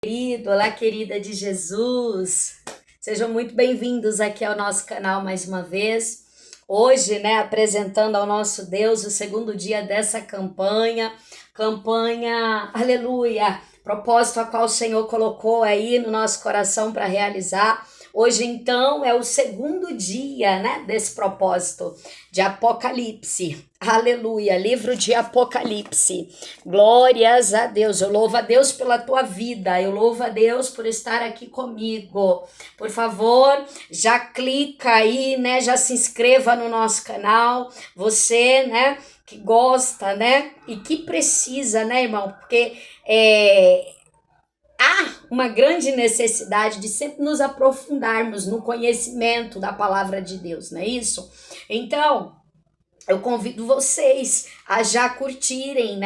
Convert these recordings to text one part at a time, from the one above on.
Querido, olá querida de Jesus, sejam muito bem-vindos aqui ao nosso canal mais uma vez. Hoje, apresentando ao nosso Deus o segundo dia dessa campanha, aleluia, propósito a qual o Senhor colocou aí no nosso coração para realizar. Hoje, então, é o segundo dia, desse propósito de Apocalipse. Aleluia, livro de Apocalipse. Glórias a Deus. Eu louvo a Deus pela tua vida. Eu louvo a Deus por estar aqui comigo. Por favor, já clica aí, já se inscreva no nosso canal. Você, que gosta, e que precisa, irmão? Porque há uma grande necessidade de sempre nos aprofundarmos no conhecimento da palavra de Deus, não é isso? Então, eu convido vocês a já curtirem,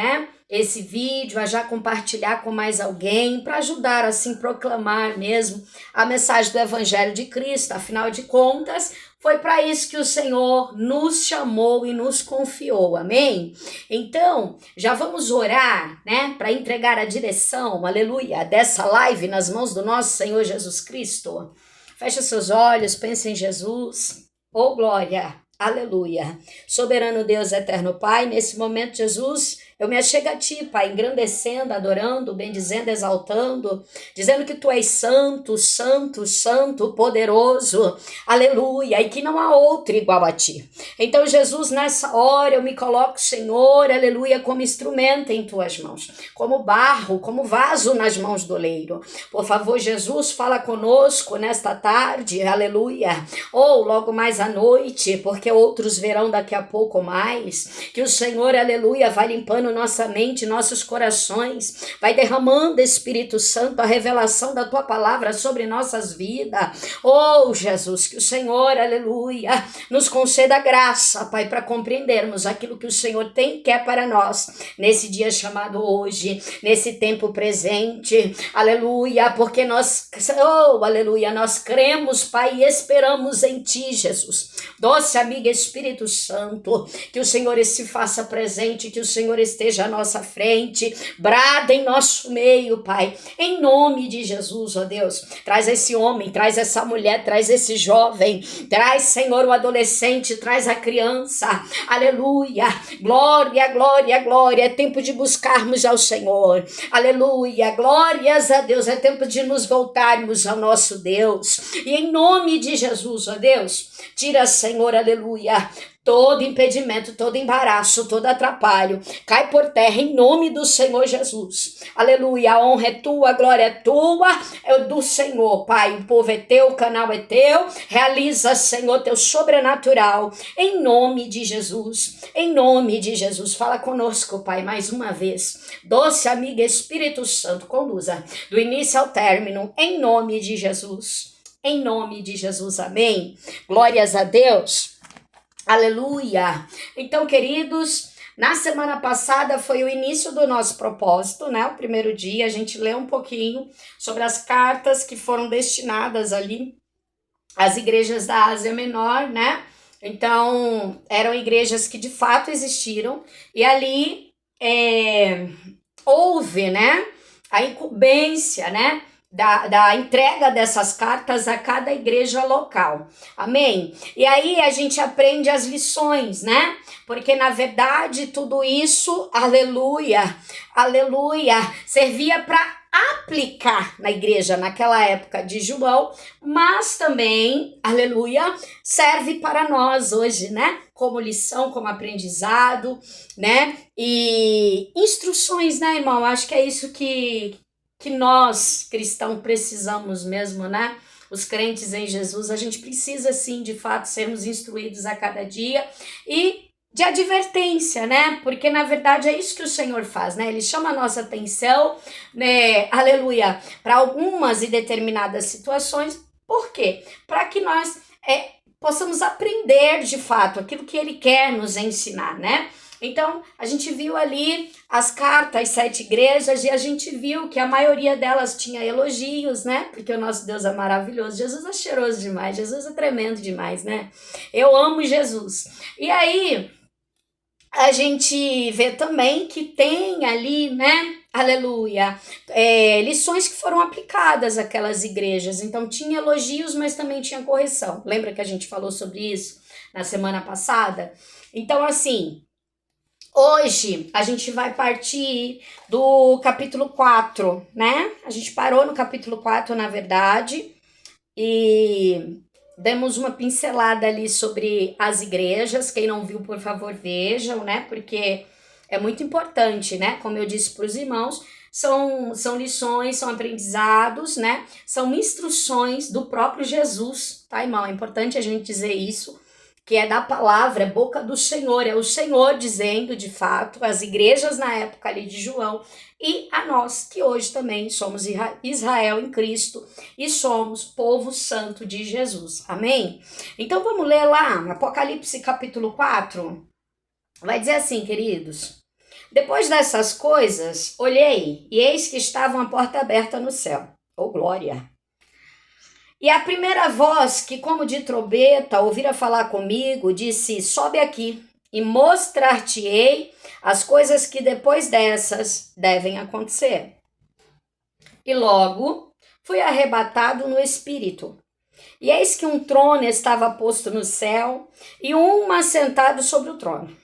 esse vídeo, a já compartilhar com mais alguém, para ajudar assim proclamar mesmo a mensagem do Evangelho de Cristo. Afinal de contas, foi para isso que o Senhor nos chamou e nos confiou, amém? Então, já vamos orar, para entregar a direção, aleluia, dessa live nas mãos do nosso Senhor Jesus Cristo. Feche seus olhos, pense em Jesus. Oh, glória! Aleluia. Soberano Deus, eterno Pai, nesse momento, Jesus, eu me achego a Ti, Pai, engrandecendo, adorando, bendizendo, exaltando, dizendo que Tu és santo, santo, santo, poderoso, aleluia, e que não há outro igual a Ti. Então, Jesus, nessa hora eu me coloco, Senhor, aleluia, como instrumento em Tuas mãos, como barro, como vaso nas mãos do oleiro. Por favor, Jesus, fala conosco nesta tarde, aleluia, ou logo mais à noite, porque outros verão daqui a pouco mais, que o Senhor, aleluia, vai limpando nossa mente, nossos corações, vai derramando, Espírito Santo, a revelação da Tua palavra sobre nossas vidas. Oh, Jesus, que o Senhor, aleluia, nos conceda graça, Pai, para compreendermos aquilo que o Senhor tem e quer para nós, nesse dia chamado hoje, nesse tempo presente, aleluia, porque nós, aleluia, nós cremos, Pai, e esperamos em Ti, Jesus. Doce amiga Espírito Santo, que o Senhor se faça presente, que o Senhor esteja à nossa frente, brada em nosso meio, Pai, em nome de Jesus, ó Deus. Traz esse homem, traz essa mulher, traz esse jovem, traz, Senhor, o adolescente, traz a criança, aleluia, glória, glória, glória. É tempo de buscarmos ao Senhor, aleluia, glórias a Deus. É tempo de nos voltarmos ao nosso Deus, e em nome de Jesus, ó Deus, tira, Senhor, aleluia, todo impedimento, todo embaraço, todo atrapalho, cai por terra em nome do Senhor Jesus, aleluia. A honra é Tua, a glória é Tua, é do Senhor, Pai. O povo é Teu, o canal é Teu, realiza, Senhor, Teu sobrenatural, em nome de Jesus, em nome de Jesus. Fala conosco, Pai, mais uma vez, doce amiga Espírito Santo, conduza do início ao término, em nome de Jesus. Em nome de Jesus, amém. Glórias a Deus, aleluia. Então, queridos, na semana passada foi o início do nosso propósito, o primeiro dia. A gente leu um pouquinho sobre as cartas que foram destinadas ali às igrejas da Ásia Menor, Então, eram igrejas que de fato existiram, e ali houve, a incumbência, da entrega dessas cartas a cada igreja local, amém? E aí a gente aprende as lições, porque na verdade tudo isso, aleluia, aleluia, servia para aplicar na igreja naquela época de João, mas também, aleluia, serve para nós hoje, como lição, como aprendizado, e instruções, irmão? Acho que é isso que nós, cristãos, precisamos mesmo, Os crentes em Jesus, a gente precisa, sim, de fato, sermos instruídos a cada dia e de advertência, Porque, na verdade, é isso que o Senhor faz, Ele chama a nossa atenção, aleluia, para algumas e determinadas situações. Por quê? Para que nós possamos aprender, de fato, aquilo que Ele quer nos ensinar, Então, a gente viu ali as cartas às 7 igrejas e a gente viu que a maioria delas tinha elogios, Porque o nosso Deus é maravilhoso. Jesus é cheiroso demais, Jesus é tremendo demais, Eu amo Jesus. E aí, a gente vê também que tem ali, Aleluia. Lições que foram aplicadas àquelas igrejas. Então, tinha elogios, mas também tinha correção. Lembra que a gente falou sobre isso na semana passada? Então, assim, hoje a gente vai partir do capítulo 4, né? A gente parou no capítulo 4, na verdade, e demos uma pincelada ali sobre as igrejas. Quem não viu, por favor, vejam, né? Porque é muito importante, né? Como eu disse para os irmãos, são lições, são aprendizados, né? São instruções do próprio Jesus, tá, irmão? É importante a gente dizer isso, que é da palavra, é boca do Senhor, é o Senhor dizendo, de fato, às igrejas na época ali de João, e a nós, que hoje também somos Israel em Cristo, e somos povo santo de Jesus, amém? Então vamos ler lá, Apocalipse capítulo 4, vai dizer assim, queridos: depois dessas coisas, olhei, e eis que estava uma porta aberta no céu, oh glória! E a primeira voz, que como de trombeta ouvira falar comigo, disse: sobe aqui, e mostrar-te-ei as coisas que depois dessas devem acontecer. E logo fui arrebatado no espírito. E eis que um trono estava posto no céu, e um assentado sobre o trono.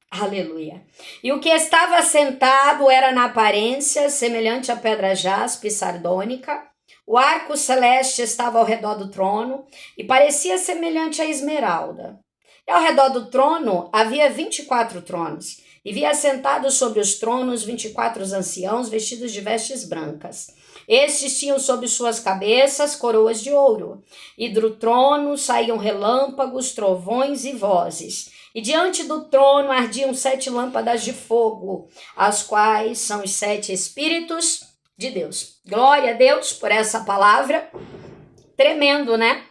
Aleluia. E o que estava sentado era na aparência semelhante a pedra jaspe sardônica. O arco celeste estava ao redor do trono e parecia semelhante a esmeralda. E ao redor do trono havia 24 tronos, e via sentados sobre os tronos 24 anciãos vestidos de vestes brancas. Estes tinham sobre suas cabeças coroas de ouro, e do trono saíam relâmpagos, trovões e vozes. E diante do trono ardiam 7 lâmpadas de fogo, as quais são os 7 Espíritos de Deus. Glória a Deus por essa palavra. Tremendo, né?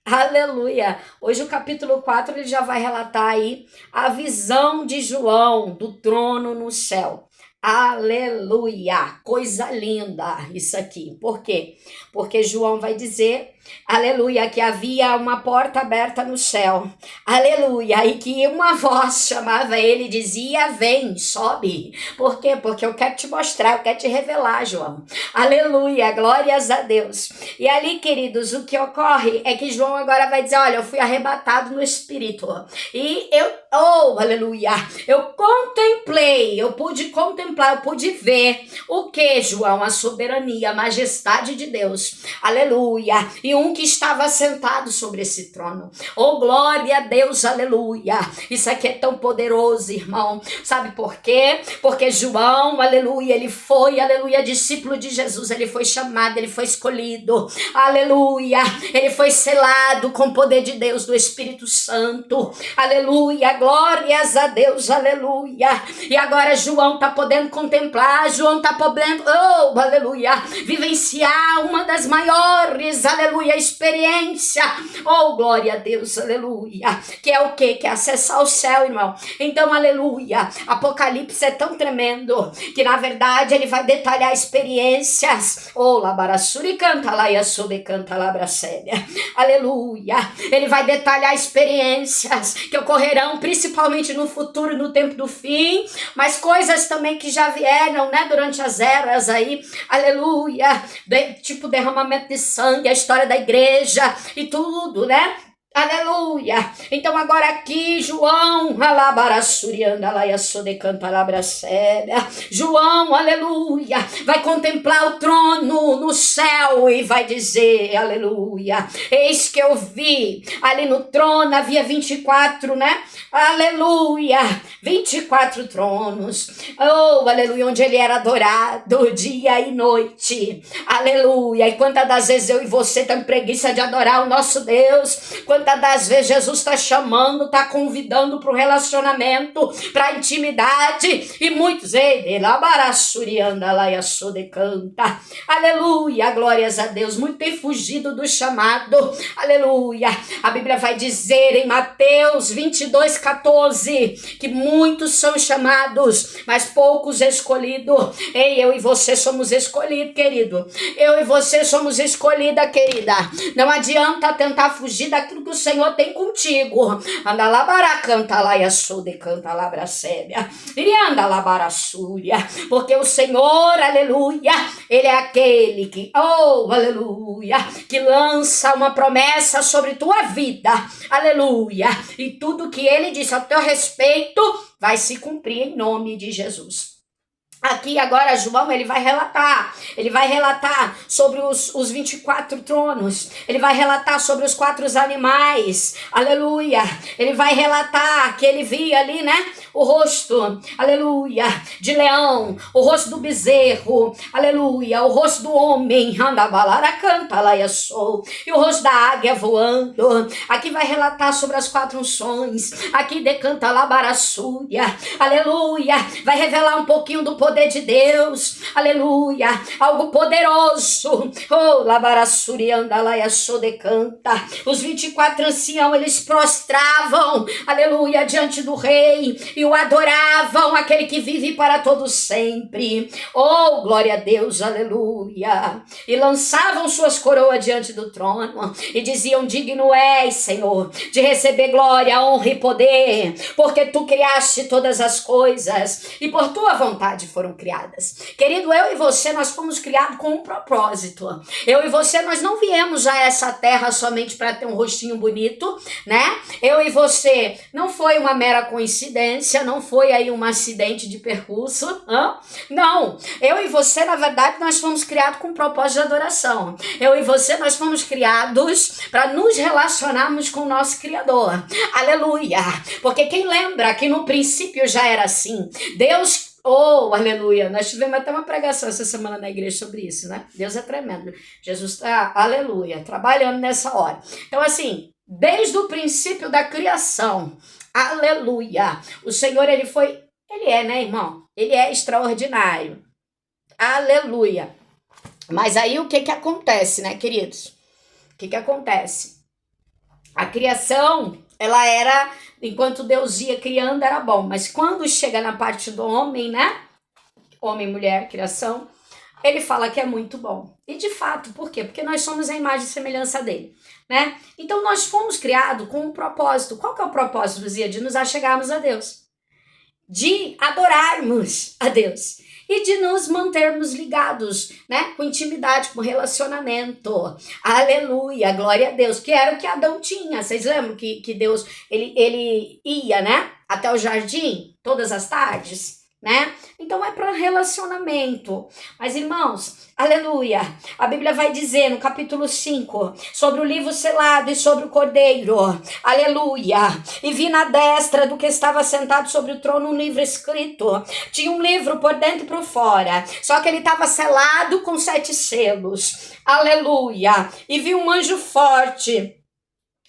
Aleluia! Hoje o capítulo 4 ele já vai relatar aí a visão de João do trono no céu. Aleluia! Coisa linda isso aqui. Por quê? Porque João vai dizer, aleluia, que havia uma porta aberta no céu. Aleluia! E que uma voz chamava ele e dizia: vem, sobe. Por quê? Porque eu quero te mostrar, eu quero te revelar, João. Aleluia! Glórias a Deus. E ali, queridos, o que ocorre é que João agora vai dizer: olha, eu fui arrebatado no espírito. E aleluia, eu contemplei, eu pude contemplar, eu pude ver o que, João? A soberania, a majestade de Deus, aleluia, e um que estava sentado sobre esse trono, oh glória a Deus, aleluia. Isso aqui é tão poderoso, irmão, sabe por quê? Porque João, aleluia, ele foi, aleluia, discípulo de Jesus, ele foi chamado, ele foi escolhido, aleluia, ele foi selado com o poder de Deus, do Espírito Santo, aleluia, glórias a Deus, aleluia. E agora João tá podendo contemplar, João tá podendo, oh, aleluia, vivenciar uma das maiores, aleluia, experiência, oh, glória a Deus, aleluia, que é o quê? Que é acessar o céu, irmão. Então, aleluia, Apocalipse é tão tremendo, que na verdade ele vai detalhar experiências, oh, labarassuri canta lá e açude canta lá bracélia, aleluia, ele vai detalhar experiências que ocorrerão principalmente no futuro, no tempo do fim, mas coisas também que já vieram, né, durante as eras aí, aleluia, tipo derramamento de sangue, a história da igreja e tudo, né? Aleluia. Então agora aqui João, João, aleluia, vai contemplar o trono no céu e vai dizer, aleluia, eis que eu vi, ali no trono havia 24, né? Aleluia, 24 tronos, oh, aleluia, onde ele era adorado dia e noite, aleluia. E quantas das vezes eu e você estamos preguiça de adorar o nosso Deus, quantas das vezes Jesus está chamando, está convidando para o relacionamento, para a intimidade, e muitos, aleluia, glórias a Deus, muito tem fugido do chamado, aleluia. A Bíblia vai dizer em Mateus 22:14, que muitos são chamados, mas poucos escolhidos. Ei, eu e você somos escolhidos, querido, eu e você somos escolhida, querida. Não adianta tentar fugir daquilo que o Senhor tem contigo. Anda lá, baracanta lá, yaçude, canta lá, bracébia. E anda lá, baraçúria. Porque o Senhor, aleluia, Ele é aquele que, oh, aleluia, que lança uma promessa sobre tua vida. Aleluia. E tudo que Ele disse a teu respeito vai se cumprir em nome de Jesus. Aqui agora João, ele vai relatar sobre os 24 tronos, ele vai relatar sobre os 4 animais, aleluia, ele vai relatar que ele via ali, né, o rosto, aleluia, de leão, o rosto do bezerro, aleluia, o rosto do homem, andabalara canta lá e o rosto da águia voando. Aqui vai relatar sobre as 4 unções, aqui decanta lá baraçúria, aleluia, vai revelar um pouquinho do poder de Deus, aleluia, algo poderoso. Oh, labarassurianda lá decanta. Os 24 anciãos, eles prostravam, aleluia, diante do rei e o adoravam, aquele que vive para todo sempre. Oh, glória a Deus, aleluia. E lançavam suas coroas diante do trono e diziam: digno és, Senhor, de receber glória, honra e poder, porque tu criaste todas as coisas e por tua vontade foram criadas. Querido, eu e você, nós fomos criados com um propósito. Eu e você, nós não viemos a essa terra somente para ter um rostinho bonito, né? Eu e você, não foi uma mera coincidência, não foi aí um acidente de percurso, não. Eu e você, na verdade, nós fomos criados com um propósito de adoração. Eu e você, nós fomos criados para nos relacionarmos com o nosso Criador. Aleluia! Porque quem lembra que no princípio já era assim, Deus, oh, aleluia, nós tivemos até uma pregação essa semana na igreja sobre isso, né? Deus é tremendo. Jesus está, aleluia, trabalhando nessa hora. Então, assim, desde o princípio da criação, aleluia, o Senhor, ele é, né, irmão? Ele é extraordinário. Aleluia. Mas aí o que acontece, né, queridos? O que acontece? A criação, ela era, enquanto Deus ia criando, era bom. Mas quando chega na parte do homem, né? Homem, mulher, criação, ele fala que é muito bom. E de fato, por quê? Porque nós somos a imagem e semelhança dele, né? Então nós fomos criados com um propósito. Qual que é o propósito, Luzia? De nos achegarmos a Deus. De adorarmos a Deus. E de nos mantermos ligados, né? Com intimidade, com relacionamento. Aleluia, glória a Deus. Que era o que Adão tinha. Vocês lembram que Deus, ele ia, né? Até o jardim, todas as tardes, né? Então é para relacionamento. Mas, irmãos, aleluia, a Bíblia vai dizer no capítulo 5 sobre o livro selado e sobre o cordeiro, aleluia, e vi na destra do que estava sentado sobre o trono um livro escrito. Tinha um livro por dentro e por fora, só que ele estava selado com 7 selos, aleluia, e vi um anjo forte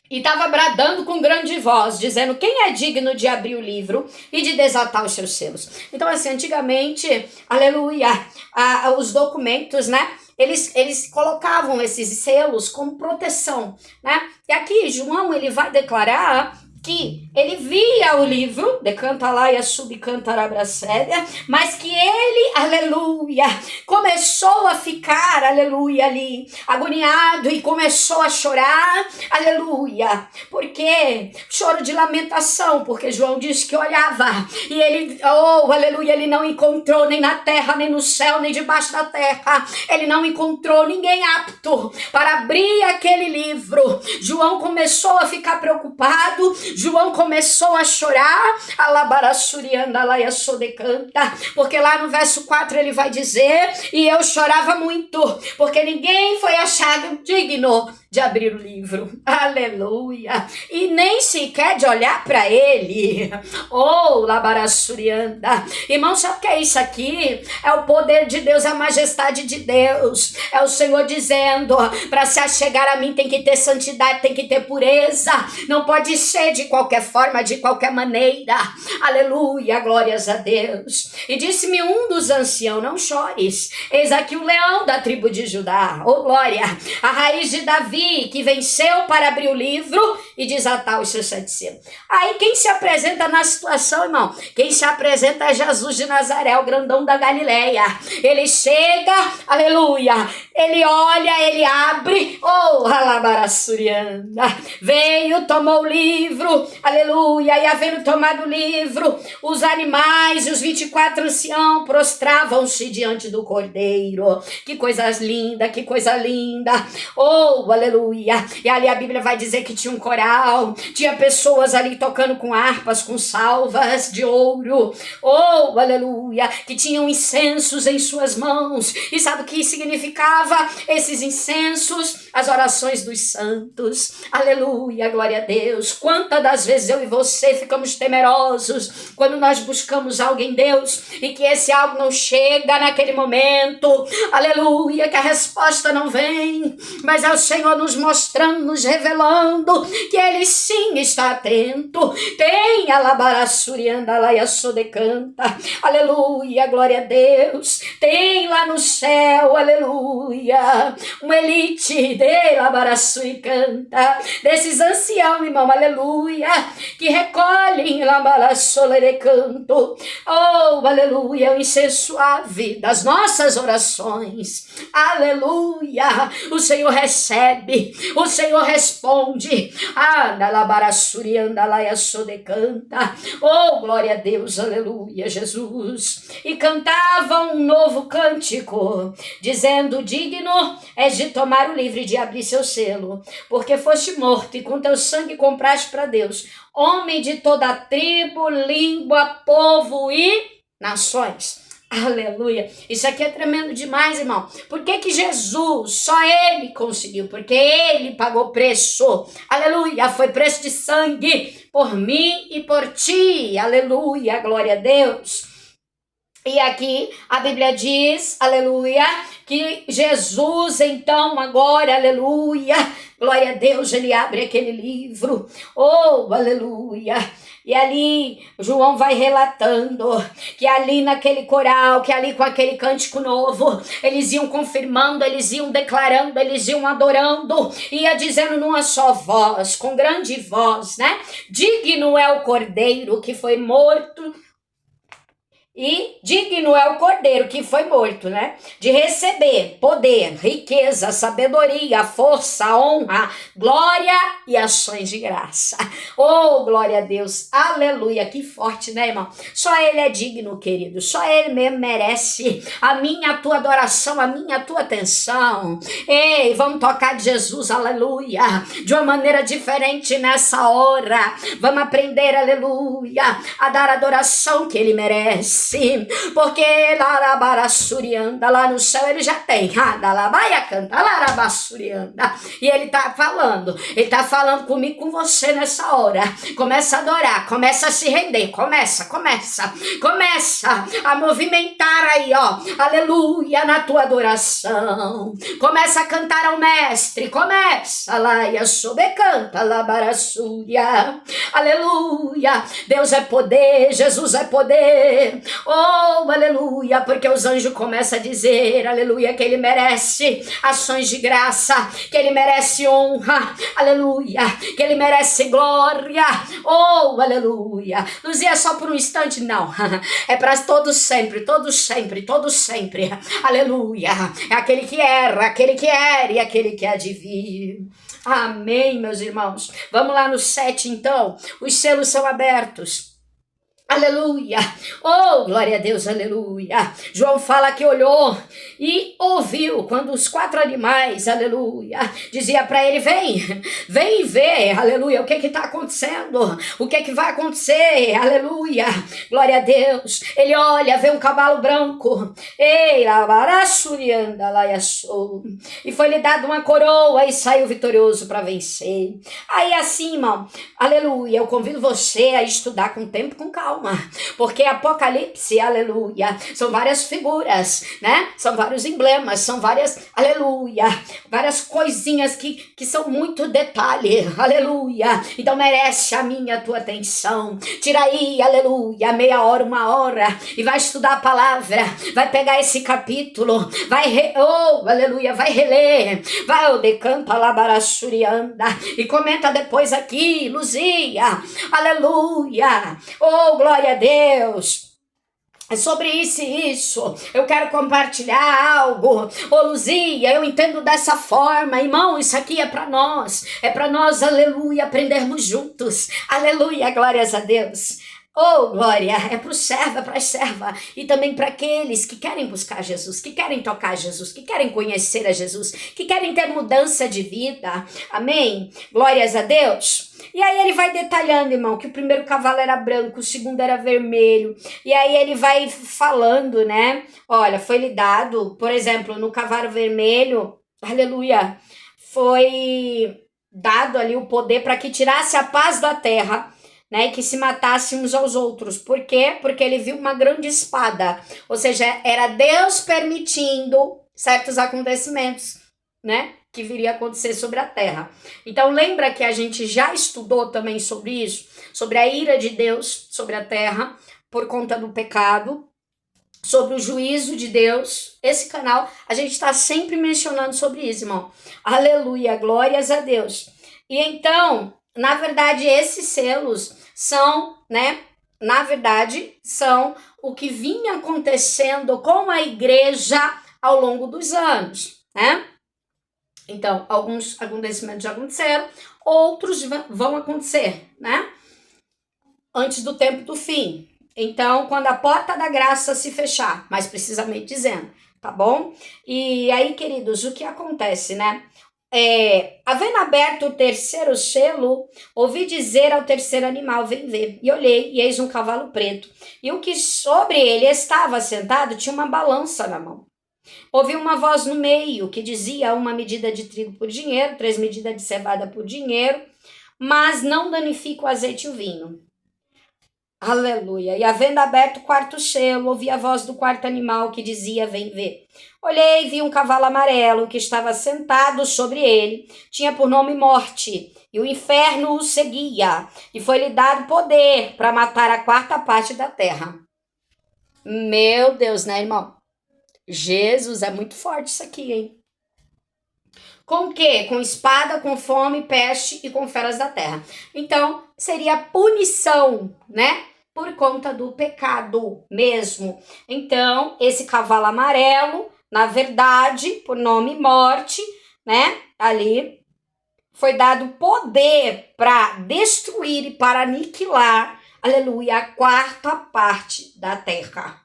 e estava bradando com grande voz, dizendo: quem é digno de abrir o livro e de desatar os seus selos? Então, assim, antigamente, aleluia, os documentos, né? Eles colocavam esses selos como proteção, né? E aqui, João, ele vai declarar que ele via o livro, decanta lá e a subcantarabracélia, mas que ele, aleluia, começou a ficar, aleluia, ali, agoniado e começou a chorar, aleluia, porque choro de lamentação, porque João disse que olhava e ele, oh, aleluia, ele não encontrou nem na terra, nem no céu, nem debaixo da terra, ele não encontrou ninguém apto para abrir aquele livro. João começou a ficar preocupado, João começou a chorar, porque lá no verso 4 ele vai dizer: e eu chorava muito, porque ninguém foi achado digno de abrir o livro, aleluia, e nem sequer de olhar para ele. Oh, labarassurianda. Irmão, sabe o que é isso aqui? É o poder de Deus, a majestade de Deus, é o Senhor dizendo: para se achegar a mim tem que ter santidade, tem que ter pureza, não pode ser de qualquer forma, de qualquer maneira. Aleluia, glórias a Deus. E disse-me um dos anciãos, não chores, eis aqui o leão da tribo de Judá, oh glória, a raiz de Davi, que venceu para abrir o livro e desatar os seus 7 selos. Aí quem se apresenta na situação, irmão? Quem se apresenta é Jesus de Nazaré, o grandão da Galileia. Ele chega, aleluia, ele olha, ele abre, oh, alabarassurianda, veio, tomou o livro, aleluia, e havendo tomado o livro, os animais e os 24 anciãos prostravam-se diante do Cordeiro. Que coisa linda, que coisa linda, oh, aleluia. E ali a Bíblia vai dizer que tinha um coral, tinha pessoas ali tocando com harpas, com salvas de ouro, oh, aleluia, que tinham incensos em suas mãos. E sabe o que significava esses incensos? As orações dos santos, aleluia, glória a Deus. Quantas das vezes eu e você ficamos temerosos quando nós buscamos algo em Deus e que esse algo não chega naquele momento, aleluia, que a resposta não vem, mas é o Senhor nos mostrando, nos revelando que Ele sim está atento. Tem alabarassurianda lá e assodecanta, aleluia, glória a Deus. Tem lá no céu, aleluia, uma elite de labaraçu e canta, desses anciãos, irmão, aleluia, que recolhem labaraçolerecanto, oh, aleluia, o incenso suave das nossas orações, aleluia. O Senhor recebe, o Senhor responde, oh, glória a Deus, aleluia, Jesus. E cantavam um novo cântico, dizendo, digno és de tomar o livro e de abrir seu selo, porque foste morto e com teu sangue compraste para Deus homem de toda tribo, língua, povo e nações. Aleluia. Isso aqui é tremendo demais, irmão. Por que Jesus, só Ele conseguiu? Porque Ele pagou preço. Aleluia. Foi preço de sangue por mim e por ti. Aleluia. Glória a Deus. E aqui a Bíblia diz, aleluia, que Jesus então agora, aleluia, glória a Deus, ele abre aquele livro, oh, aleluia. E ali João vai relatando que ali naquele coral, que ali com aquele cântico novo, eles iam confirmando, eles iam declarando, eles iam adorando, ia dizendo numa só voz, com grande voz, né? Digno é o Cordeiro que foi morto, e digno é o Cordeiro que foi morto, né? De receber poder, riqueza, sabedoria, força, honra, glória e ações de graça. Oh, glória a Deus. Aleluia. Que forte, né, irmão? Só Ele é digno, querido. Só Ele mesmo merece a minha, a tua adoração, a minha, a tua atenção. Ei, vamos tocar de Jesus, aleluia, de uma maneira diferente nessa hora. Vamos aprender, aleluia, a dar a adoração que Ele merece. Porque lá no céu ele já tem, e ele tá falando comigo, com você nessa hora. Começa a adorar, começa a se render, começa a movimentar aí, ó, aleluia, na tua adoração. Começa a cantar ao mestre, começa lá e a sobrecanta lá barassúria, aleluia. Deus é poder, Jesus é poder. Oh, aleluia, porque os anjos começam a dizer, aleluia, que Ele merece ações de graça, que Ele merece honra, aleluia, que Ele merece glória, oh, aleluia. Não é só por um instante, não, é para todos sempre, aleluia. É aquele que era, aquele que era e aquele que há de vir. Amém, meus irmãos. Vamos lá no 7, então. Os selos são abertos. Aleluia, oh, glória a Deus, aleluia. João fala que olhou e ouviu quando os 4 animais, aleluia, dizia para ele, vem ver, aleluia, o que está acontecendo, o que vai acontecer, aleluia, glória a Deus. Ele olha, vê um cavalo branco, e foi-lhe dado uma coroa e saiu vitorioso para vencer. Aí assim, irmão, aleluia, eu convido você a estudar com tempo e com calma. calma, porque Apocalipse, aleluia, são várias figuras, né? São vários emblemas, são várias, aleluia, várias coisinhas que são muito detalhe, aleluia. Então merece a minha, a tua atenção. Tira aí, aleluia, meia hora, uma hora, e vai estudar a palavra, vai pegar esse capítulo, aleluia, vai reler, vai o decanta labarassurianda, e comenta depois aqui, Luzia, aleluia, oh, glória a Deus. É sobre isso e isso, eu quero compartilhar algo, ô Luzia, eu entendo dessa forma, irmão, isso aqui é para nós, aleluia, aprendermos juntos, aleluia, glórias a Deus. Oh, glória, é para o servo, é para a serva, e também para aqueles que querem buscar Jesus, que querem tocar Jesus, que querem conhecer a Jesus, que querem ter mudança de vida, amém? Glórias a Deus. E aí ele vai detalhando, irmão, que o primeiro cavalo era branco, o segundo era vermelho, e aí ele vai falando, né? Olha, foi lhe dado, por exemplo, no cavalo vermelho, aleluia, foi dado ali o poder para que tirasse a paz da terra, né, que se matassem uns aos outros. Por quê? Porque ele viu uma grande espada. Ou seja, era Deus permitindo certos acontecimentos, né, que viria a acontecer sobre a terra. Então lembra que a gente já estudou também sobre isso, sobre a ira de Deus sobre a terra por conta do pecado, sobre o juízo de Deus. Esse canal a gente está sempre mencionando sobre isso, irmão. Aleluia, glórias a Deus. E então, na verdade, esses selos são, né? Na verdade, são o que vinha acontecendo com a igreja ao longo dos anos, né? Então, alguns acontecimentos já aconteceram, outros vão acontecer, né? Antes do tempo do fim. Então, quando a porta da graça se fechar, mais precisamente dizendo, tá bom? E aí, queridos, o que acontece, né? Havendo aberto o terceiro selo, ouvi dizer ao terceiro animal, vem ver. E olhei, e eis um cavalo preto. E o que sobre ele estava sentado tinha uma balança na mão. Ouvi uma voz no meio que dizia 1 medida de trigo por dinheiro, 3 medidas de cevada por dinheiro, mas não danifica o azeite e o vinho. Aleluia. E havendo aberto o quarto selo, ouvi a voz do quarto animal que dizia, vem ver. Olhei e vi um cavalo amarelo que estava sentado sobre ele. Tinha por nome Morte, e o inferno o seguia. E foi-lhe dado poder para matar a quarta parte da terra. Meu Deus, né, irmão? Jesus, é muito forte isso aqui, hein? Com o quê? Com espada, com fome, peste e com feras da terra. Então, seria punição, né? Por conta do pecado mesmo. Então, esse cavalo amarelo, na verdade, por nome Morte, né? Ali foi dado poder para destruir e para aniquilar, aleluia, a quarta parte da terra.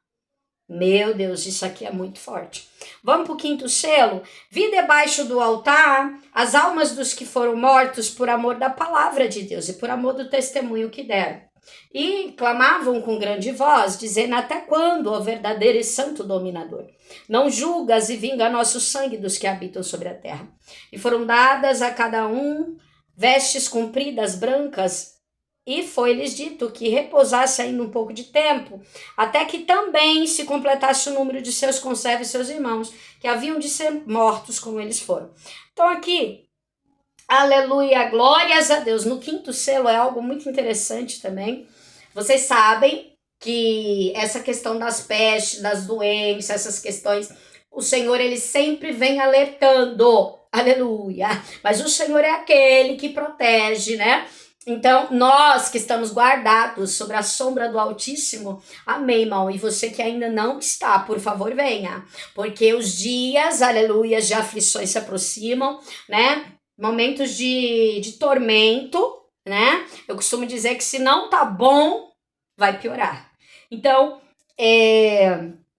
Meu Deus, isso aqui é muito forte. Vamos para o quinto selo? Vi debaixo do altar as almas dos que foram mortos por amor da palavra de Deus e por amor do testemunho que deram. E clamavam com grande voz, dizendo, até quando, ó verdadeiro e santo dominador? Não julgas e vinga nosso sangue dos que habitam sobre a terra. E foram dadas a cada um vestes compridas, brancas, e foi-lhes dito que repousasse ainda um pouco de tempo, até que também se completasse o número de seus conservos e seus irmãos, que haviam de ser mortos como eles foram. Então aqui, aleluia, glórias a Deus. No quinto selo é algo muito interessante também. Vocês sabem que essa questão das pestes, das doenças, essas questões, o Senhor, ele sempre vem alertando, aleluia. Mas o Senhor é aquele que protege, né? Então, nós que estamos guardados sobre a sombra do Altíssimo, amém, irmão, e você que ainda não está, por favor, venha, porque os dias, aleluia, de aflições se aproximam, né, momentos de tormento, né, eu costumo dizer que se não tá bom, vai piorar. Então,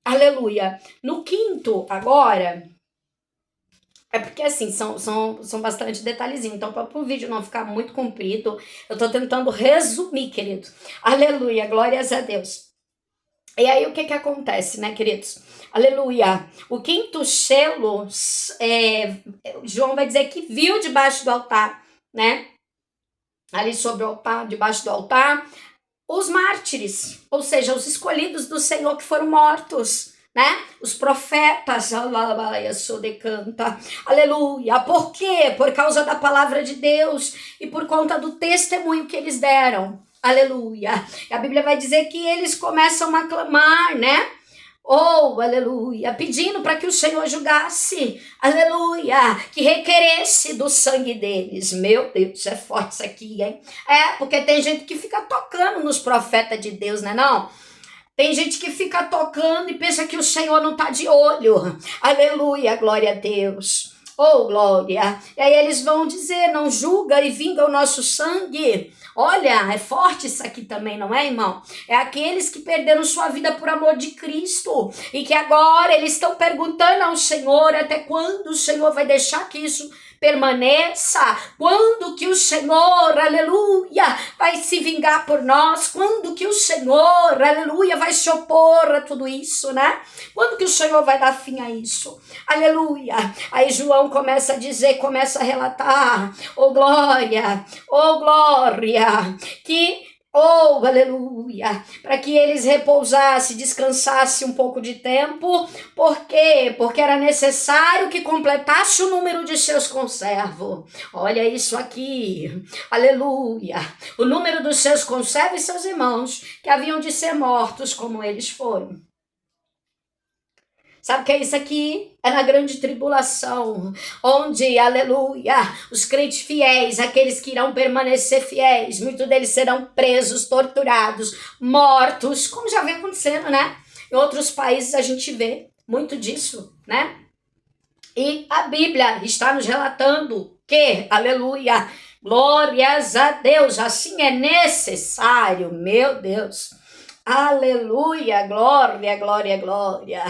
aleluia, no quinto, agora... É porque, assim, são bastante detalhezinhos. Então, para o vídeo não ficar muito comprido, eu tô tentando resumir, querido. Aleluia, glórias a Deus. E aí, o que acontece, né, queridos? Aleluia. O quinto selo, João vai dizer que viu debaixo do altar, né? Ali sobre o altar, debaixo do altar, os mártires, ou seja, os escolhidos do Senhor que foram mortos, né? Os profetas, aleluia. Por quê? Por causa da palavra de Deus e por conta do testemunho que eles deram. Aleluia. E a Bíblia vai dizer que eles começam a clamar, né? Oh, aleluia, pedindo para que o Senhor julgasse, aleluia, que requeresse do sangue deles. Meu Deus, é forte isso aqui, hein? Porque tem gente que fica tocando nos profetas de Deus, né não? Tem gente que fica tocando e pensa que o Senhor não está de olho. Aleluia, glória a Deus. Oh, glória. E aí eles vão dizer, não julga e vinga o nosso sangue. Olha, é forte isso aqui também, não é, irmão? É aqueles que perderam sua vida por amor de Cristo e que agora eles estão perguntando ao Senhor até quando o Senhor vai deixar que isso permaneça, quando que o Senhor, aleluia, vai se vingar por nós, quando que o Senhor, aleluia, vai se opor a tudo isso, né? Quando que o Senhor vai dar fim a isso? Aleluia. Aí João começa a dizer, começa a relatar, oh glória, que oh, aleluia, para que eles repousassem, descansassem um pouco de tempo. Por quê? Porque era necessário que completasse o número de seus conservos. Olha isso aqui, aleluia. O número dos seus conservos e seus irmãos, que haviam de ser mortos como eles foram. Sabe o que é isso aqui? É na grande tribulação, onde, aleluia, os crentes fiéis, aqueles que irão permanecer fiéis, muitos deles serão presos, torturados, mortos, como já vem acontecendo, né? Em outros países a gente vê muito disso, né? E a Bíblia está nos relatando que, aleluia, glórias a Deus, assim é necessário, meu Deus. Aleluia, glória, glória, glória.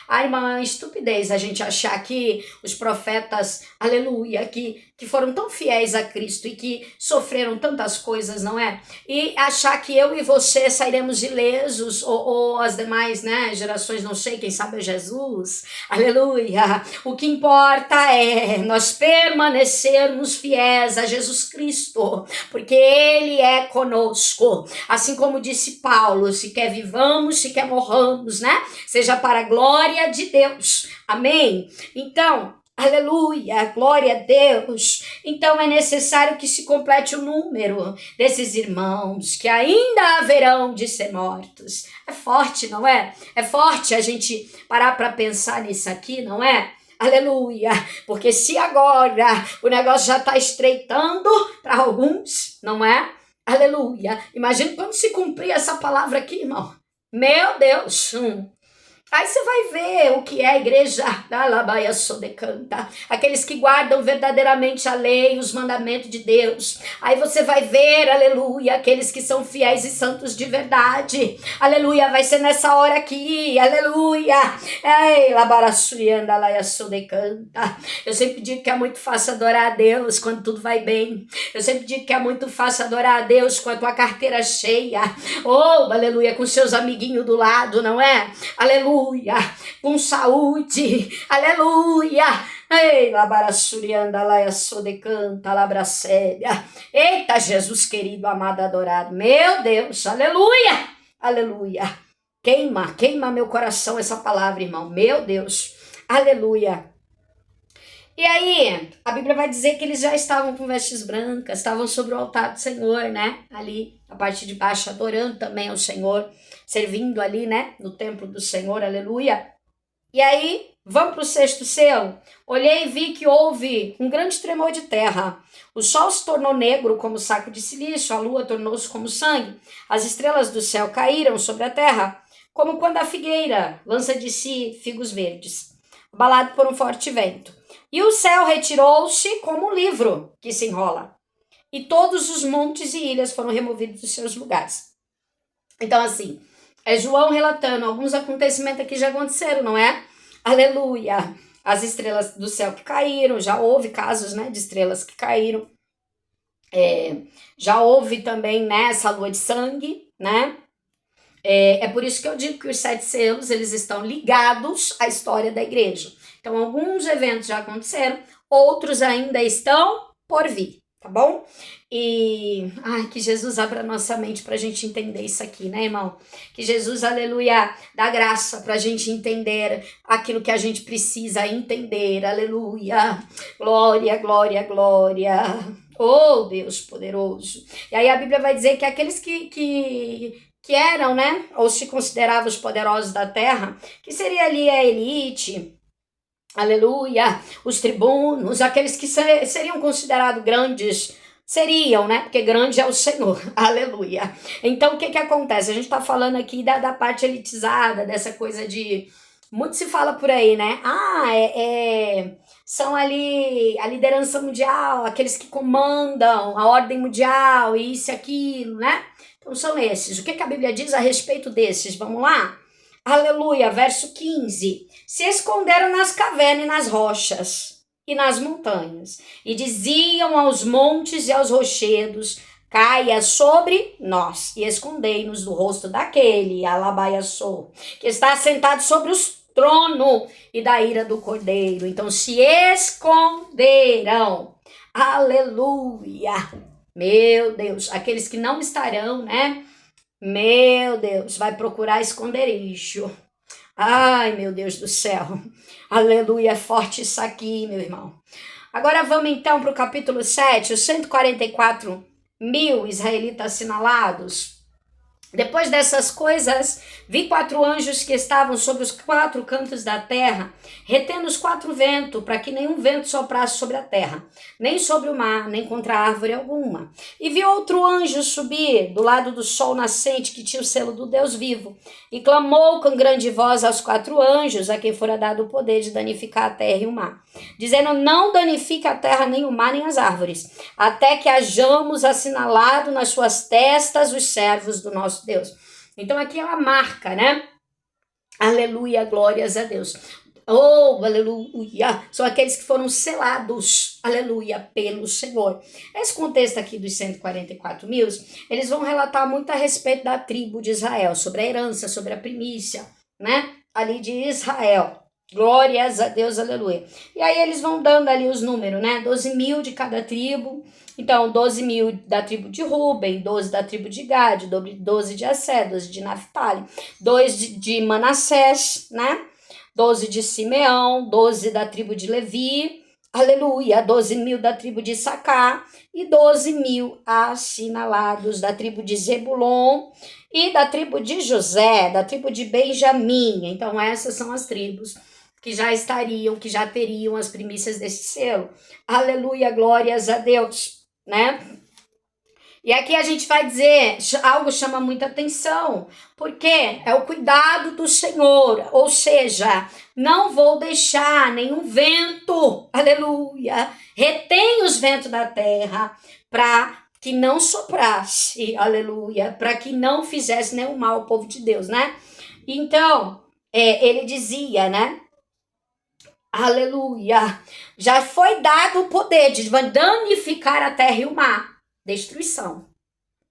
Ai, irmã, estupidez a gente achar que os profetas, aleluia, que foram tão fiéis a Cristo e que sofreram tantas coisas, não é? E achar que eu e você sairemos ilesos, ou as demais, né, gerações, não sei, quem sabe é Jesus, aleluia. O que importa é nós permanecermos fiéis a Jesus Cristo, porque Ele é conosco. Assim como disse Paulo, se quer vivamos, se quer morramos, né? Seja para a glória de Deus. Amém? Então, aleluia, glória a Deus. Então é necessário que se complete o número desses irmãos que ainda haverão de ser mortos. É forte, não é? É forte a gente parar para pensar nisso aqui, não é? Aleluia, porque se agora o negócio já está estreitando para alguns, não é? Aleluia, imagina quando se cumprir essa palavra aqui, irmão. Meu Deus, Aí você vai ver o que é a igreja da Alabaia Sodecanta, aqueles que guardam verdadeiramente a lei, os mandamentos de Deus. Aí você vai ver, aleluia, aqueles que são fiéis e santos de verdade. Aleluia, vai ser nessa hora aqui, aleluia. Ei, Labaraçurianda, Alaia Sodecanta. Eu sempre digo que é muito fácil adorar a Deus quando tudo vai bem. Eu sempre digo que é muito fácil adorar a Deus com a tua carteira cheia. Oh, aleluia, com seus amiguinhos do lado, não é? Aleluia. Com saúde, aleluia. Ei, labaraçurianda, laia sodecanta, labracélia. Eita, Jesus querido, amado, adorado. Meu Deus, aleluia, aleluia. Queima meu coração essa palavra, irmão. Meu Deus, aleluia. E aí, a Bíblia vai dizer que eles já estavam com vestes brancas, estavam sobre o altar do Senhor, né? Ali, a parte de baixo, adorando também ao Senhor, servindo ali, né? No templo do Senhor, aleluia. E aí, vamos para o sexto selo. Olhei e vi que houve um grande tremor de terra. O sol se tornou negro como saco de silício, a lua tornou-se como sangue. As estrelas do céu caíram sobre a terra, como quando a figueira lança de si figos verdes, abalado por um forte vento. E o céu retirou-se como um livro que se enrola. E todos os montes e ilhas foram removidos dos seus lugares. Então, assim, é João relatando alguns acontecimentos que já aconteceram, não é? Aleluia! As estrelas do céu que caíram, já houve casos, né, de estrelas que caíram. Já houve também, né, essa lua de sangue, né? É por isso que eu digo que os 7 selos, eles estão ligados à história da igreja. Então, alguns eventos já aconteceram, outros ainda estão por vir. tá bom? E, ai, que Jesus abra nossa mente pra gente entender isso aqui, né, irmão? Que Jesus, aleluia, dá graça pra gente entender aquilo que a gente precisa entender, aleluia. Glória, glória, glória. Oh, Deus poderoso. E aí a Bíblia vai dizer que aqueles que eram, né, ou se consideravam os poderosos da terra, que seria ali a elite, aleluia, os tribunos, aqueles que seriam considerados grandes, seriam, né? Porque grande é o Senhor, aleluia. Então, o que acontece? A gente tá falando aqui da parte elitizada, dessa coisa de... Muito se fala por aí, né? São ali a liderança mundial, aqueles que comandam a ordem mundial, isso e aquilo, né? Então, são esses. O que a Bíblia diz a respeito desses? Vamos lá? Aleluia, verso 15. Se esconderam nas cavernas e nas rochas e nas montanhas, e diziam aos montes e aos rochedos: caia sobre nós, e escondei-nos do rosto daquele, alabaiaçou, que está sentado sobre os trono e da ira do cordeiro. Então se esconderam. Aleluia. Meu Deus, aqueles que não estarão, né? Meu Deus, vai procurar esconderijo. Ai, meu Deus do céu. Aleluia, é forte isso aqui, meu irmão. Agora vamos então para o capítulo 7, os 144 mil israelitas assinalados. Depois dessas coisas, vi 4 anjos que estavam sobre os 4 cantos da terra, retendo os 4 ventos, para que nenhum vento soprasse sobre a terra, nem sobre o mar, nem contra árvore alguma. E vi outro anjo subir do lado do sol nascente, que tinha o selo do Deus vivo, e clamou com grande voz aos 4 anjos, a quem fora dado o poder de danificar a terra e o mar, dizendo: não danifique a terra, nem o mar, nem as árvores, até que hajamos assinalado nas suas testas os servos do nosso Deus. Então aqui é uma marca, né? Aleluia, glórias a Deus. Oh, aleluia. São aqueles que foram selados, aleluia, pelo Senhor. Esse contexto aqui dos 144 mil, eles vão relatar muito a respeito da tribo de Israel, sobre a herança, sobre a primícia, né? Ali de Israel. Glórias a Deus, aleluia. E aí eles vão dando ali os números, né? 12 mil de cada tribo. Então, 12 mil da tribo de Ruben, 12 da tribo de Gade, 12 de Assé, 12 de Naphtali, 2 de Manassés, né? 12 de Simeão, 12 da tribo de Levi, aleluia, 12 mil da tribo de Issacar e 12 mil assinalados da tribo de Zebulon e da tribo de José, da tribo de Benjamim. Então, essas são as tribos que já estariam, que já teriam as primícias desse selo. Aleluia, glórias a Deus, né? E aqui a gente vai dizer, algo chama muita atenção, porque é o cuidado do Senhor, ou seja, não vou deixar nenhum vento, aleluia, retém os ventos da terra, para que não soprasse, aleluia, para que não fizesse nenhum mal ao povo de Deus, né? Então, ele dizia, né? Aleluia, já foi dado o poder de danificar a terra e o mar. Destruição,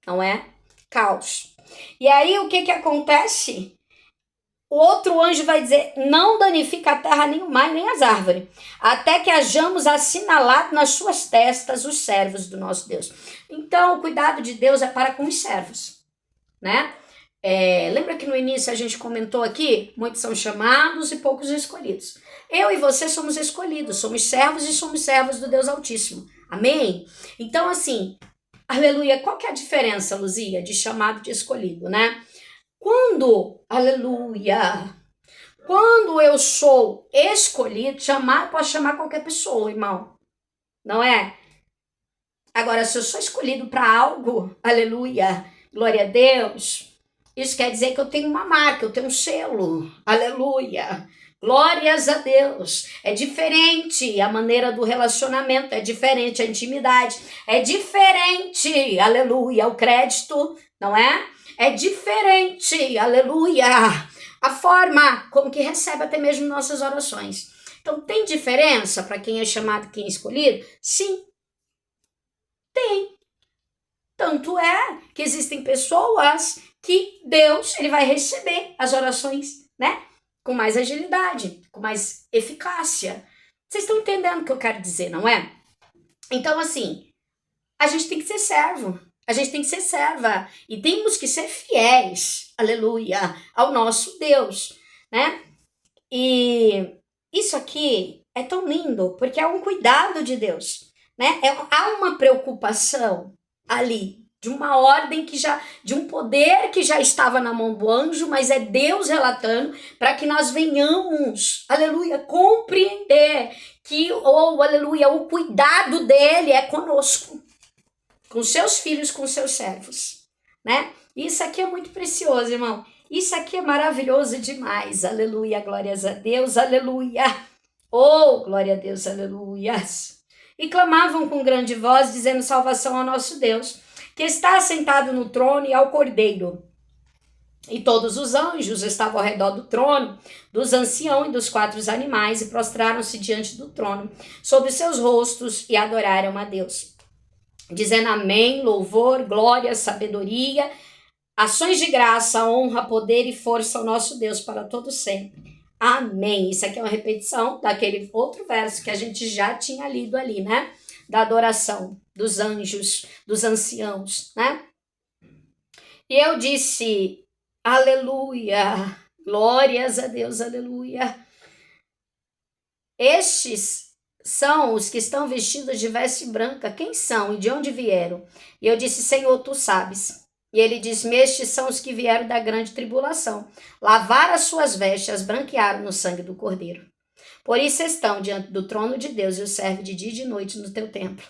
não é? Caos. E aí o que acontece? O outro anjo vai dizer: não danifica a terra, nem o mar, nem as árvores, até que hajamos assinalado nas suas testas os servos do nosso Deus. Então, o cuidado de Deus é para com os servos, né? Lembra que no início a gente comentou aqui? Muitos são chamados e poucos escolhidos. Eu e você somos escolhidos, somos servos e somos servos do Deus Altíssimo. Amém? Então, assim, aleluia, qual que é a diferença, Luzia, de chamado e de escolhido, né? Aleluia, quando eu sou escolhido, posso chamar qualquer pessoa, irmão, não é? Agora, se eu sou escolhido para algo, aleluia, glória a Deus, isso quer dizer que eu tenho uma marca, eu tenho um selo, aleluia. Glórias a Deus. É diferente a maneira do relacionamento, é diferente a intimidade, é diferente, aleluia, o crédito, não é? É diferente, aleluia, a forma como que recebe até mesmo nossas orações. Então, tem diferença para quem é chamado e quem é escolhido? Sim, tem. Tanto é que existem pessoas que Deus ele vai receber as orações, né? Com mais agilidade, com mais eficácia. Vocês estão entendendo o que eu quero dizer, não é? Então, assim, a gente tem que ser servo. A gente tem que ser serva. E temos que ser fiéis, aleluia, ao nosso Deus, né? E isso aqui é tão lindo, porque é um cuidado de Deus, né? Há uma preocupação ali, de uma ordem de um poder que já estava na mão do anjo, mas é Deus relatando para que nós venhamos, aleluia, compreender que, aleluia, o cuidado dele é conosco, com seus filhos, com seus servos, né? Isso aqui é muito precioso, irmão. Isso aqui é maravilhoso demais, aleluia, glórias a Deus, aleluia. Oh, glória a Deus, aleluias. E clamavam com grande voz, dizendo salvação ao nosso Deus, que está assentado no trono e ao Cordeiro. E todos os anjos estavam ao redor do trono, dos anciãos e dos 4 animais, e prostraram-se diante do trono, sobre seus rostos, e adoraram a Deus, dizendo amém, louvor, glória, sabedoria, ações de graça, honra, poder e força ao nosso Deus para todo sempre. Amém. Isso aqui é uma repetição daquele outro verso que a gente já tinha lido ali, né? Da adoração dos anjos, dos anciãos, né? E eu disse, aleluia, glórias a Deus, aleluia. Estes são os que estão vestidos de veste branca. Quem são e de onde vieram? E eu disse, Senhor, tu sabes. E ele diz, estes são os que vieram da grande tribulação. Lavaram as suas vestes, as branquearam no sangue do Cordeiro. Por isso estão diante do trono de Deus e o servem de dia e de noite no teu templo.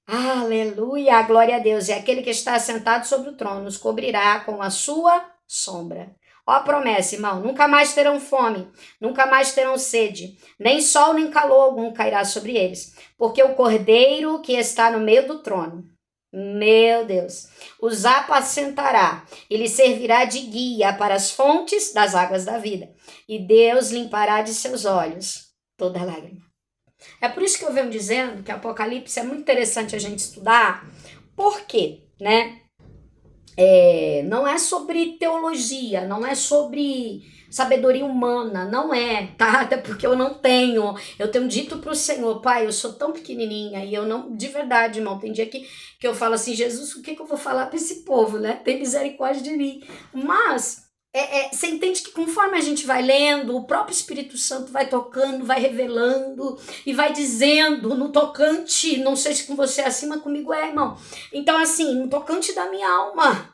Aleluia, glória a Deus. E aquele que está sentado sobre o trono os cobrirá com a sua sombra. Ó a promessa, irmão, nunca mais terão fome, nunca mais terão sede, nem sol nem calor algum cairá sobre eles, porque o Cordeiro que está no meio do trono, meu Deus, os apacentará e lhes servirá de guia para as fontes das águas da vida, e Deus limpará de seus olhos toda lágrima. É por isso que eu venho dizendo que Apocalipse é muito interessante a gente estudar. Por quê, né? Não é sobre teologia, não é sobre sabedoria humana, não é, tá? Até porque eu não tenho. Eu tenho dito pro Senhor, Pai, eu sou tão pequenininha e eu não, de verdade, irmão, tem dia que eu falo assim, Jesus, o que eu vou falar pra esse povo, né? Tem misericórdia de mim. Mas você entende que conforme a gente vai lendo, o próprio Espírito Santo vai tocando, vai revelando e vai dizendo no tocante, não sei se com você é assim, mas comigo é, irmão. Então, assim, no tocante da minha alma,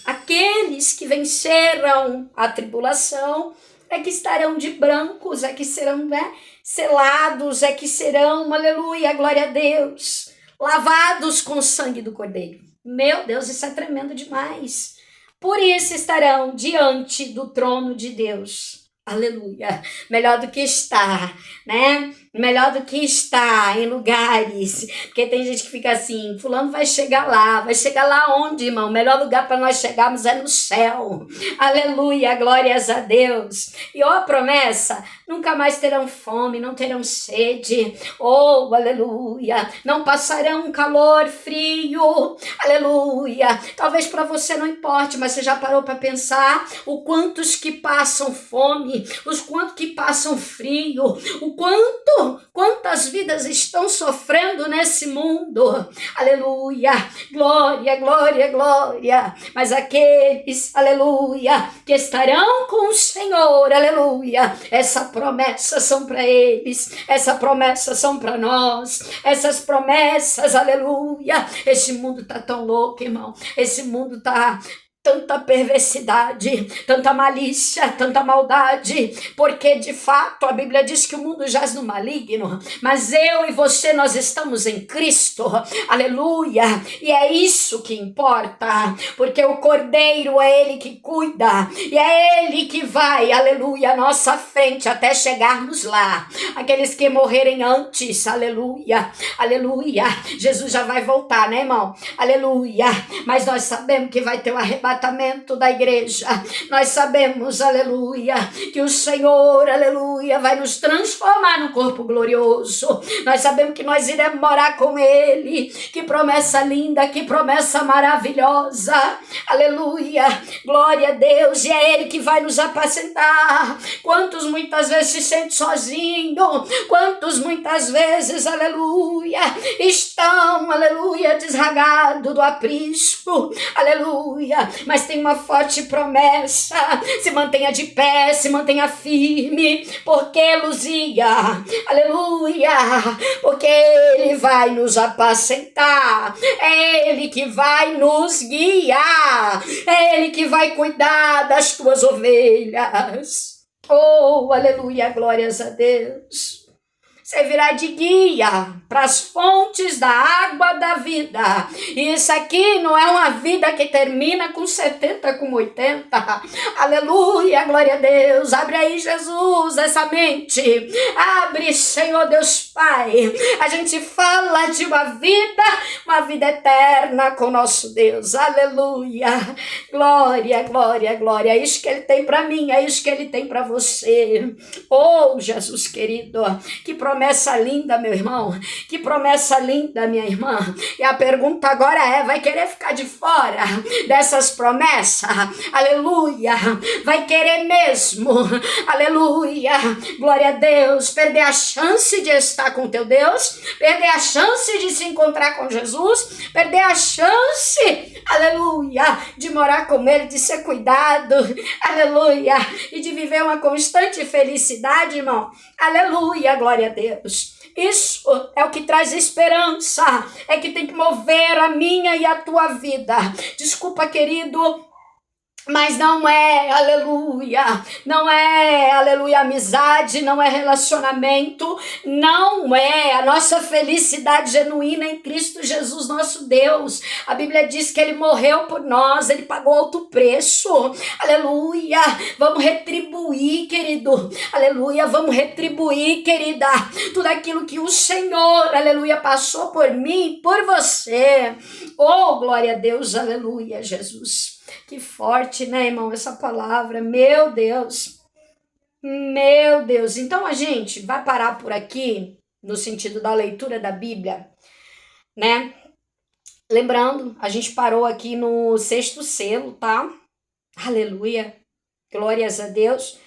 aqueles que venceram a tribulação é que estarão de brancos, é que serão, né, selados, é que serão, aleluia, glória a Deus, lavados com o sangue do Cordeiro. Meu Deus, isso é tremendo demais. Por isso estarão diante do trono de Deus. Aleluia. Melhor do que estar, né? Melhor do que estar em lugares. Porque tem gente que fica assim, fulano vai chegar lá onde, irmão? O melhor lugar para nós chegarmos é no céu. Aleluia, glórias a Deus. E ó, a promessa, nunca mais terão fome, não terão sede. Oh, aleluia. Não passarão calor, frio. Aleluia. Talvez para você não importe, mas você já parou para pensar o quantos que passam fome, os quantos que passam frio, o quantas vidas estão sofrendo nesse mundo, aleluia, glória, glória, glória, mas aqueles, aleluia, que estarão com o Senhor, aleluia, essa promessa são para eles, essa promessa são para nós, essas promessas, aleluia, esse mundo tá tão louco, irmão, esse mundo tá tanta perversidade, tanta malícia, tanta maldade, porque de fato a Bíblia diz que o mundo jaz no maligno, mas eu e você, nós estamos em Cristo, aleluia, e é isso que importa, porque o Cordeiro é Ele que cuida, e é Ele que vai, aleluia, à nossa frente até chegarmos lá, aqueles que morrerem antes, aleluia, aleluia, Jesus já vai voltar, né, irmão, aleluia, mas nós sabemos que vai ter o arrebatamento da igreja, nós sabemos, aleluia, que o Senhor, aleluia, vai nos transformar num corpo glorioso, nós sabemos que nós iremos morar com Ele, que promessa linda, que promessa maravilhosa, aleluia, glória a Deus, e é Ele que vai nos apacentar. Quantos muitas vezes se sentem sozinhos, quantos muitas vezes, aleluia, estão, aleluia, desragado do aprisco, aleluia, mas tem uma forte promessa. Se mantenha de pé, se mantenha firme, porque Luzia, aleluia, porque Ele vai nos apacentar, é Ele que vai nos guiar, é Ele que vai cuidar das tuas ovelhas. Oh, aleluia, glórias a Deus. Servirá de guia para as fontes da água da vida. E isso aqui não é uma vida que termina com 70, com 80. Aleluia, glória a Deus. Abre aí, Jesus, essa mente. Abre, Senhor Deus Pai. A gente fala de uma vida eterna com nosso Deus. Aleluia. Glória, glória, glória. É isso que Ele tem para mim, é isso que Ele tem para você. Oh, Jesus querido, que promessa linda, meu irmão. Que promessa linda, minha irmã. E a pergunta agora é, vai querer ficar de fora dessas promessas? Aleluia. Vai querer mesmo? Aleluia. Glória a Deus. Perder a chance de estar com teu Deus? Perder a chance de se encontrar com Jesus? Perder a chance, aleluia, de morar com Ele, de ser cuidado, aleluia, e de viver uma constante felicidade, irmão? Aleluia, glória a Deus. Isso é o que traz esperança, é que tem que mover a minha e a tua vida. Desculpa, querido, mas não é, aleluia, não é, aleluia, amizade, não é relacionamento, não é a nossa felicidade genuína em Cristo Jesus, nosso Deus. A Bíblia diz que Ele morreu por nós, Ele pagou alto preço, aleluia. Vamos retribuir, querido, aleluia, vamos retribuir, querida, tudo aquilo que o Senhor, aleluia, passou por mim, por você. Oh, glória a Deus, aleluia, Jesus. Que forte, né, irmão, essa palavra, meu Deus, meu Deus. Então a gente vai parar por aqui, no sentido da leitura da Bíblia, né? Lembrando, a gente parou aqui no 6º selo, tá? Aleluia, glórias a Deus.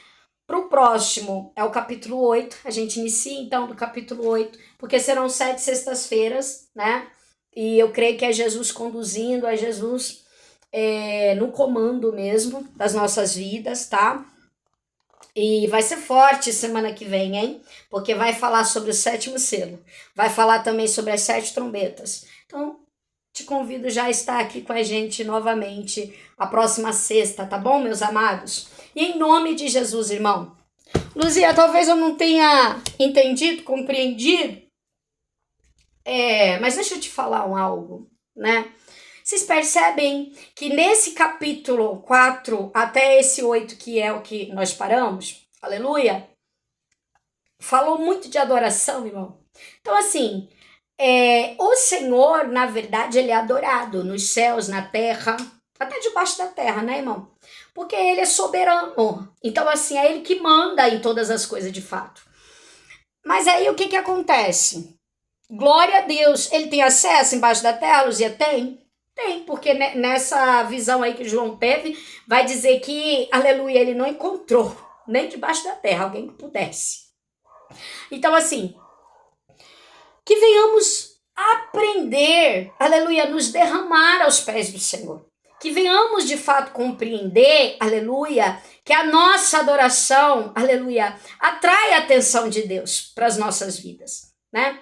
Para o próximo é o capítulo 8, a gente inicia então do capítulo 8, porque serão 7 sextas-feiras, né? E eu creio que é Jesus conduzindo, é Jesus no comando mesmo das nossas vidas, tá? E vai ser forte semana que vem, hein? Porque vai falar sobre o 7º selo, vai falar também sobre as 7 trombetas. Então, te convido já a estar aqui com a gente novamente a próxima sexta, tá bom, meus amados? E em nome de Jesus, irmão. Luzia, talvez eu não tenha entendido, compreendido, mas deixa eu te falar algo, né? Vocês percebem que nesse capítulo 4 até esse 8, que é o que nós paramos, aleluia, falou muito de adoração, irmão. Então, assim, o Senhor, na verdade, Ele é adorado nos céus, na terra, até debaixo da terra, né, irmão? Porque Ele é soberano. Então, assim, é Ele que manda em todas as coisas de fato. Mas aí o que acontece? Glória a Deus. Ele tem acesso embaixo da terra, Luzia? Tem, porque nessa visão aí que João teve, vai dizer que, aleluia, ele não encontrou nem debaixo da terra alguém que pudesse. Então, assim, que venhamos aprender, aleluia, nos derramar aos pés do Senhor. Que venhamos, de fato, compreender, aleluia, que a nossa adoração, aleluia, atrai a atenção de Deus para as nossas vidas, né?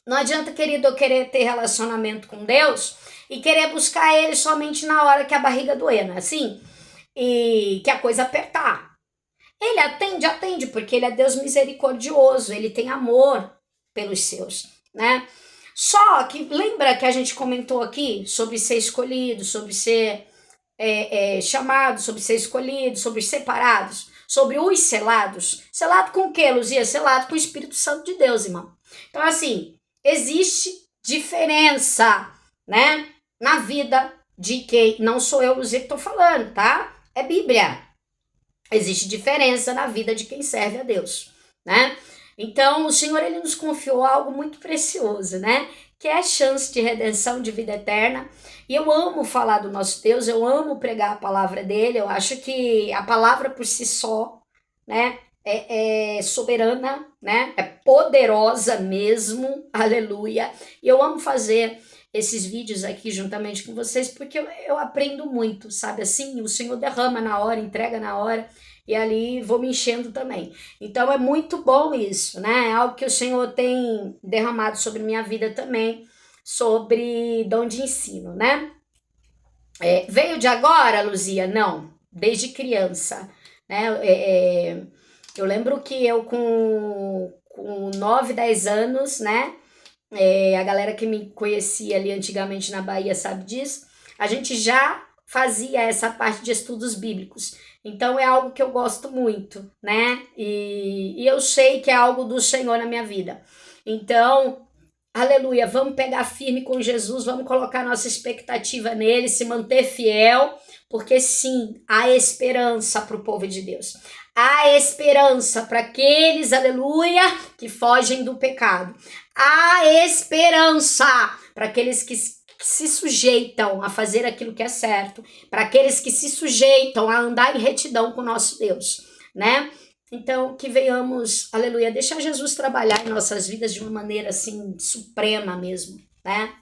Não adianta, querido, eu querer ter relacionamento com Deus e querer buscar Ele somente na hora que a barriga doer, não é assim? E que a coisa apertar. Ele atende, porque Ele é Deus misericordioso, Ele tem amor pelos seus, né? Só que lembra que a gente comentou aqui sobre ser escolhido, sobre ser chamado, sobre ser escolhido, sobre separados, sobre os selados. Selado com o quê, Luzia? Selado com o Espírito Santo de Deus, irmão. Então, assim, existe diferença, né, na vida de quem, não sou eu, Luzia, que estou falando, tá? É Bíblia. Existe diferença na vida de quem serve a Deus, né? Então, o Senhor, Ele nos confiou algo muito precioso, né? Que é a chance de redenção, de vida eterna. E eu amo falar do nosso Deus, eu amo pregar a palavra dele, eu acho que a palavra por si só, né, é soberana, né? É poderosa mesmo, aleluia. E eu amo fazer esses vídeos aqui juntamente com vocês, porque eu aprendo muito, sabe? Assim, o Senhor derrama na hora, entrega na hora, e ali vou me enchendo também. Então é muito bom isso, né? É algo que o Senhor tem derramado sobre minha vida também, sobre dom de ensino, né? Veio de agora, Luzia? Não, desde criança, né? Eu lembro que eu com 9, 10 anos, né? A galera que me conhecia ali antigamente na Bahia sabe disso. A gente já fazia essa parte de estudos bíblicos. Então é algo que eu gosto muito, né? E eu sei que é algo do Senhor na minha vida. Então, aleluia, vamos pegar firme com Jesus, vamos colocar nossa expectativa nele, se manter fiel, porque sim, há esperança para o povo de Deus. Há esperança para aqueles, aleluia, que fogem do pecado. Há esperança para aqueles que se sujeitam a fazer aquilo que é certo, para aqueles que se sujeitam a andar em retidão com o nosso Deus, né? Então, que venhamos, aleluia, deixar Jesus trabalhar em nossas vidas de uma maneira assim, suprema mesmo, né?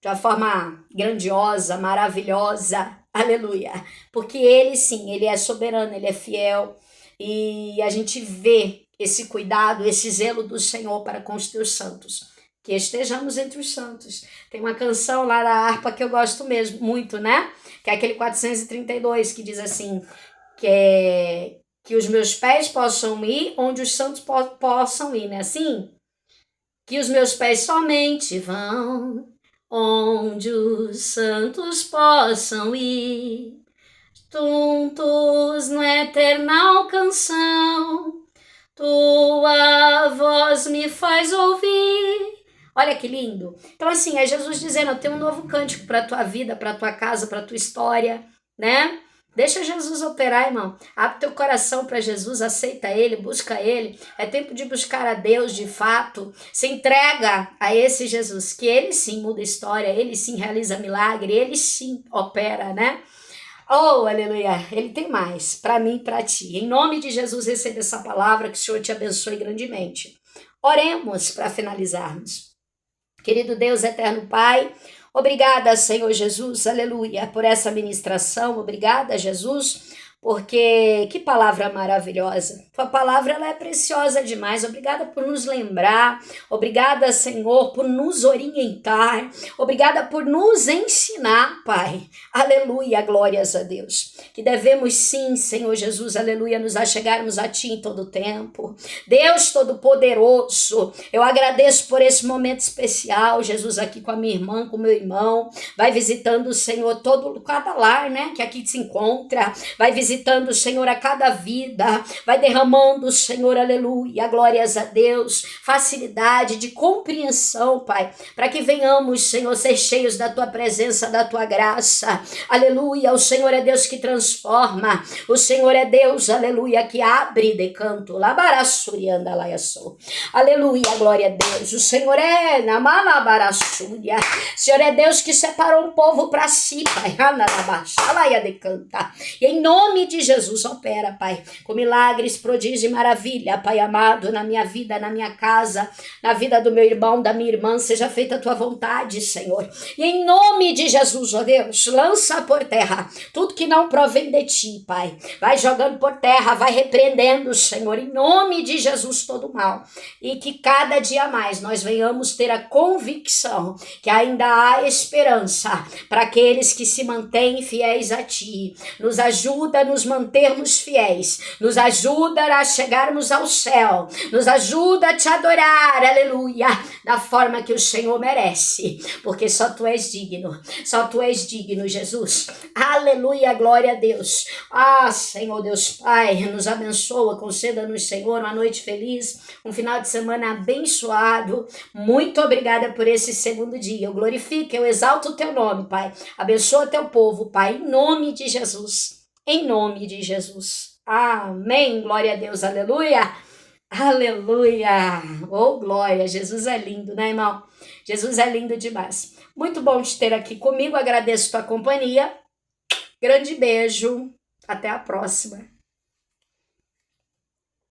De uma forma grandiosa, maravilhosa, aleluia. Porque ele sim, ele é soberano, ele é fiel, e a gente vê esse cuidado, esse zelo do Senhor para com os teus santos. Que estejamos entre os santos. Tem uma canção lá da harpa que eu gosto mesmo, muito, né? Que é aquele 432, que diz assim, que os meus pés possam ir onde os santos possam ir, né? Assim, que os meus pés somente vão onde os santos possam ir, juntos na eterna canção, tua voz me faz ouvir. Olha que lindo. Então assim, é Jesus dizendo, eu tenho um novo cântico para tua vida, para tua casa, para tua história, né? Deixa Jesus operar, irmão. Abre teu coração para Jesus, aceita Ele, busca Ele. É tempo de buscar a Deus de fato. Se entrega a esse Jesus, que Ele sim muda a história, Ele sim realiza milagre, Ele sim opera, né? Oh, aleluia. Ele tem mais para mim e para ti. Em nome de Jesus, receba essa palavra, que o Senhor te abençoe grandemente. Oremos para finalizarmos. Querido Deus, eterno Pai, obrigada, Senhor Jesus, aleluia, por essa ministração, obrigada, Jesus, porque que palavra maravilhosa. Tua palavra ela é preciosa demais. Obrigada por nos lembrar, obrigada, Senhor, por nos orientar, obrigada por nos ensinar, Pai. Aleluia, glórias a Deus. Que devemos sim, Senhor Jesus, aleluia, nos achegarmos a Ti em todo tempo. Deus Todo-Poderoso, eu agradeço por esse momento especial, Jesus, aqui com a minha irmã, com o meu irmão. Vai visitando, Senhor, cada lar, né, que aqui se encontra. Vai visitando, Senhor, a cada vida. Vai derramando, Senhor, aleluia, glórias a Deus. Facilidade de compreensão, Pai, para que venhamos, Senhor, ser cheios da Tua presença, da Tua graça. Aleluia, o Senhor é Deus que transforma. O Senhor é Deus, aleluia, que abre de canto. Labarassurianda laiaçou. Aleluia, glória a Deus. O Senhor é namalabarassuria. O Senhor é Deus que separou um povo para si, Pai. Analabaxalaia de canta. E em nome de Jesus, opera, Pai, com milagres, prodígio e maravilha, Pai amado, na minha vida, na minha casa, na vida do meu irmão, da minha irmã, seja feita a Tua vontade, Senhor. E em nome de Jesus, ó Deus, lança por terra tudo que não provém de Ti, Pai. Vai jogando por terra, vai repreendendo, Senhor, em nome de Jesus, todo mal. E que cada dia mais nós venhamos ter a convicção que ainda há esperança para aqueles que se mantêm fiéis a Ti. Nos ajuda a nos mantermos fiéis, nos ajuda a chegarmos ao céu, nos ajuda a Te adorar, aleluia, da forma que o Senhor merece, porque só Tu és digno, só Tu és digno, Jesus. Aleluia, glória a Deus. Ah, Senhor Deus Pai, nos abençoa, conceda-nos, Senhor, uma noite feliz, um final de semana abençoado. Muito obrigada por esse segundo dia. Eu glorifico, eu exalto o Teu nome, Pai. Abençoa Teu povo, Pai, em nome de Jesus. Em nome de Jesus. Amém. Glória a Deus. Aleluia. Aleluia. Oh, glória. Jesus é lindo, né, irmão? Jesus é lindo demais. Muito bom te ter aqui comigo. Agradeço tua companhia. Grande beijo. Até a próxima.